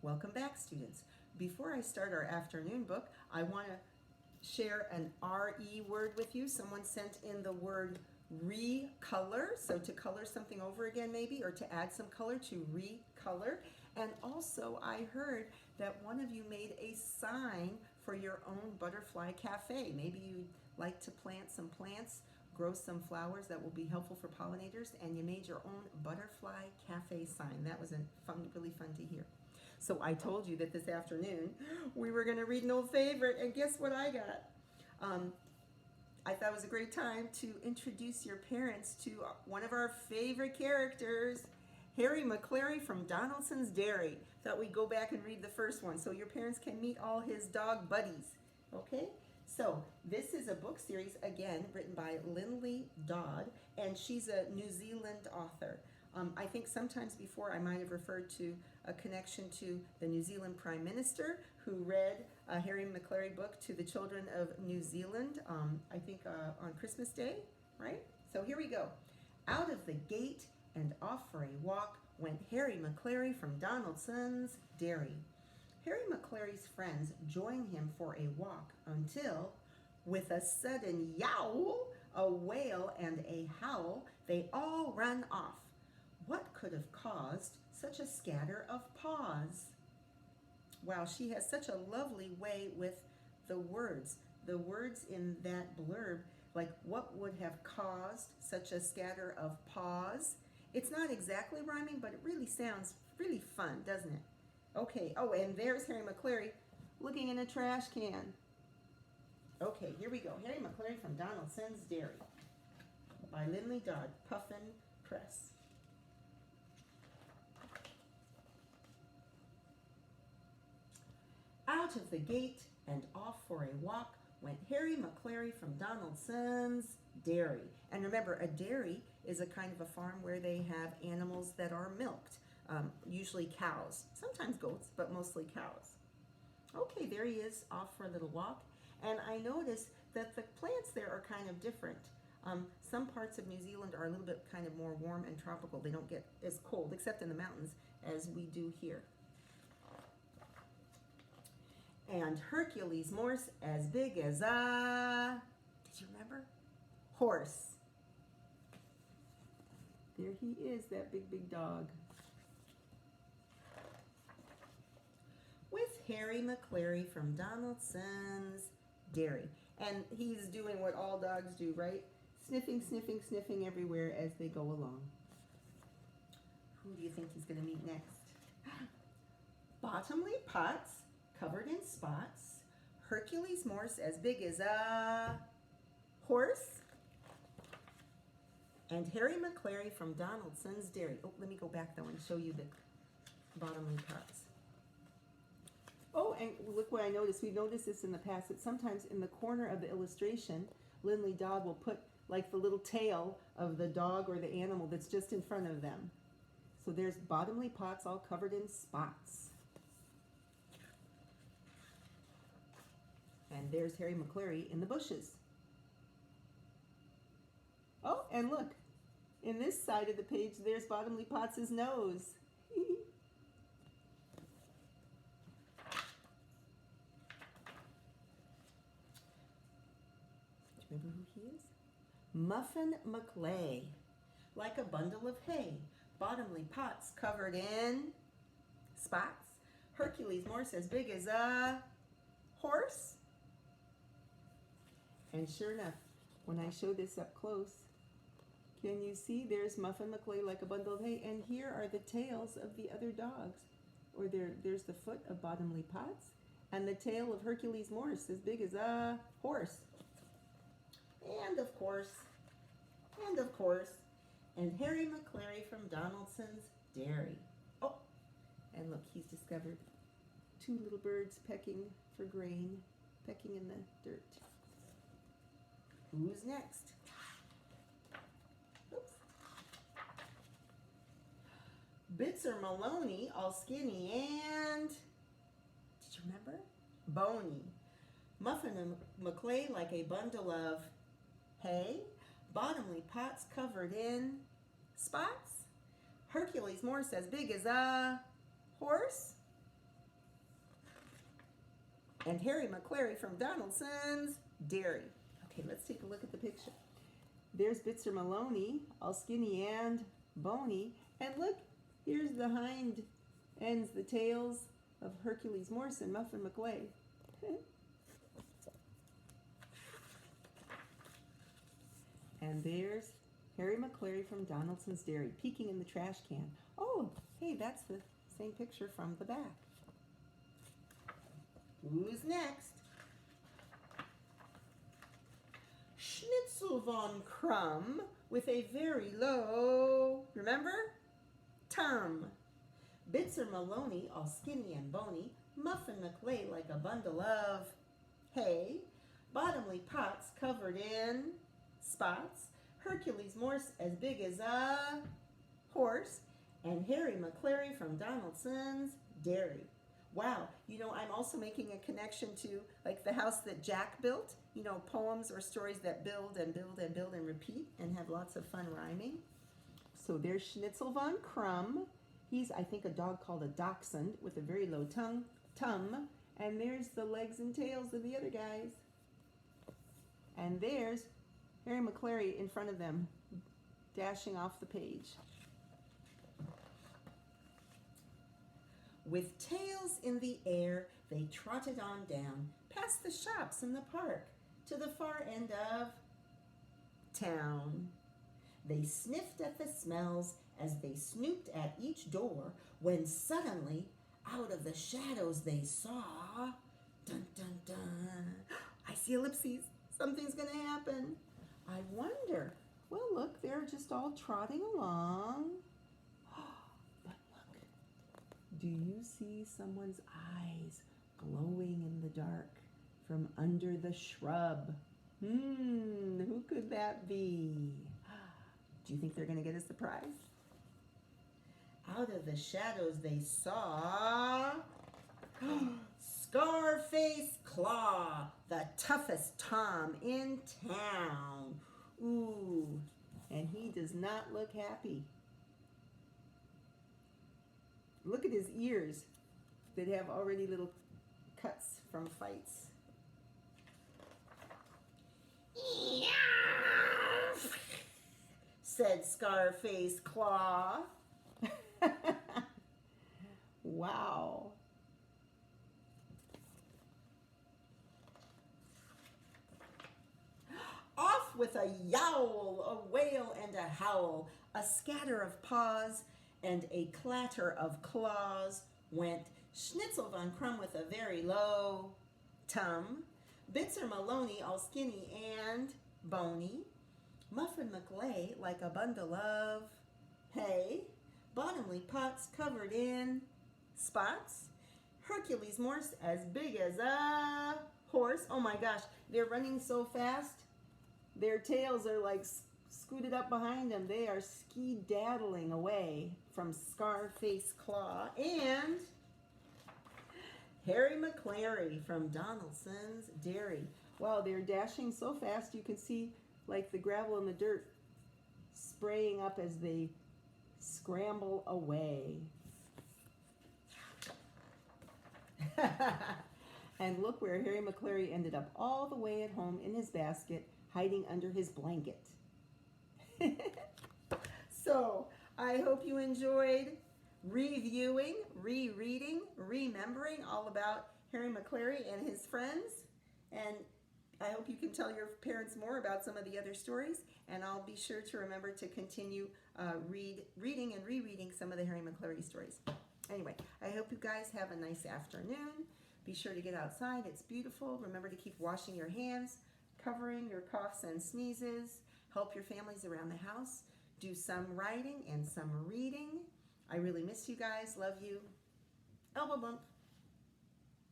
Welcome back, students. Before I start our afternoon book, I want to share an RE word with you. Someone sent in the word recolor, so to color something over again maybe, or to add some color, to recolor. And also I heard that one of you made a sign for your own butterfly cafe. Maybe you'd like to plant some plants, grow some flowers that will be helpful for pollinators, and you made your own butterfly cafe sign. That was really fun to hear. So I told you that this afternoon we were going to read an old favorite, and guess what I got? I thought it was a great time to introduce your parents to one of our favorite characters, Hairy Maclary from Donaldson's Dairy. Thought we'd go back and read the first one so your parents can meet all his dog buddies. Okay? So this is a book series, again, written by Lynley Dodd, and she's a New Zealand author. I think sometimes before I might have referred to a connection to the New Zealand Prime Minister who read a Hairy Maclary book to the children of New Zealand, I think on Christmas Day, right? So here we go. Out of the gate and off for a walk went Hairy Maclary from Donaldson's Dairy. Hairy Maclary's friends joined him for a walk until, with a sudden yowl, a wail, and a howl, they all ran off. What could have caused such a scatter of paws? Wow, she has such a lovely way with the words. The words in that blurb, like what would have caused such a scatter of paws? It's not exactly rhyming, but it really sounds really fun, doesn't it? Okay, oh, and there's Hairy Maclary looking in a trash can. Okay, here we go. Hairy Maclary from Donaldson's Dairy by Lynley Dodd, Puffin Press. Out of the gate and off for a walk went Hairy Maclary from Donaldson's Dairy. And remember, a dairy is a kind of a farm where they have animals that are milked, usually cows, sometimes goats, but mostly cows. Okay, there he is off for a little walk. And I noticed that the plants there are kind of different. Some parts of New Zealand are a little bit kind of more warm and tropical. They don't get as cold, except in the mountains, as we do here. And Hercules Morse as big as a, did you remember? Horse. There he is, that big dog. With Hairy Maclary from Donaldson's Dairy. And he's doing what all dogs do, right? Sniffing, sniffing, sniffing everywhere as they go along. Who do you think he's going to meet next? Bottomly Pots covered in spots, Hercules Morse as big as a horse, and Hairy Maclary from Donaldson's Dairy. Oh, let me go back though and show you the bottomly pots. Oh, and look what I noticed. We've noticed this in the past, that sometimes in the corner of the illustration, Lynley Dodd will put like the little tail of the dog or the animal that's just in front of them. So there's bottomly pots all covered in spots. And there's Hairy Maclary in the bushes. Oh, and look, in this side of the page, there's Bottomly Potts' nose. Do you remember who he is? Muffin McLay, like a bundle of hay. Bottomly Potts covered in spots. Hercules Morse as big as a horse. And sure enough, when I show this up close, can you see there's Muffin McLay like a bundle of hay, and here are the tails of the other dogs. Or there's the foot of Bottomly Potts, and the tail of Hercules Morse as big as a horse. And of course, and Hairy Maclary from Donaldson's Dairy. Oh, and look, he's discovered two little birds pecking for grain, pecking in the dirt. Who's next? Oops. Bitzer Maloney, all skinny and, did you remember? Bony. Muffin and McLay like a bundle of hay. Bottomly Potts covered in spots. Hercules Morse as big as a horse. and Hairy Maclary from Donaldson's Dairy. Okay, let's take a look at the picture. There's Bitzer Maloney, all skinny and bony. And look, here's the hind ends, the tails of Hercules Morse and Muffin McLay. And there's Hairy Maclary from Donaldson's Dairy, peeking in the trash can. Oh, hey, that's the same picture from the back. Who's next? Schnitzel von Krumm with a very low, remember? Tum. Bitzer Maloney, all skinny and bony. Muffin McLay like a bundle of hay. Bottomly pots covered in spots. Hercules Morse as big as a horse. And Hairy Maclary from Donaldson's Dairy. Wow, you know, I'm also making a connection to like the house that Jack built. You know, poems or stories that build and build and build and repeat and have lots of fun rhyming. So there's Schnitzel von Krumm. He's, I think, a dog called a dachshund with a very low tum. And there's the legs and tails of the other guys. And there's Hairy Maclary in front of them, dashing off the page. With tails in the air, they trotted on down, past the shops in the park, to the far end of town. They sniffed at the smells as they snooped at each door, when suddenly, out of the shadows they saw, dun dun dun, I see ellipses, something's gonna happen. I wonder, well look, they're just all trotting along. But look, do you see someone's eyes glowing in the dark from under the shrub? Who could that be? Do you think they're gonna get a surprise? Out of the shadows they saw Scarface Claw, the toughest Tom in town. Ooh, and he does not look happy. Look at his ears that have already little cuts from fights. Said Scarface Claw. Wow. Off with a yowl, a wail and a howl, a scatter of paws and a clatter of claws went Schnitzel von Krumm with a very low tum, Bitzer Maloney all skinny and bony, Muffin McLay like a bundle of hay, Bottomly pots covered in spots, Hercules Morse as big as a horse. Oh my gosh, they're running so fast. Their tails are like scooted up behind them. They are ski-daddling away from Scarface Claw and Hairy Maclary from Donaldson's Dairy. Wow, they're dashing so fast you can see like the gravel and the dirt spraying up as they scramble away. And look where Hairy Maclary ended up, all the way at home in his basket, hiding under his blanket. So, I hope you enjoyed reviewing, rereading, remembering all about Hairy Maclary and his friends. And I hope you can tell your parents more about some of the other stories. And I'll be sure to remember to continue reading and rereading some of the Hairy Maclary stories. Anyway, I hope you guys have a nice afternoon. Be sure to get outside. It's beautiful. Remember to keep washing your hands, covering your coughs and sneezes. Help your families around the house. Do some writing and some reading. I really miss you guys. Love you. Elbow bump.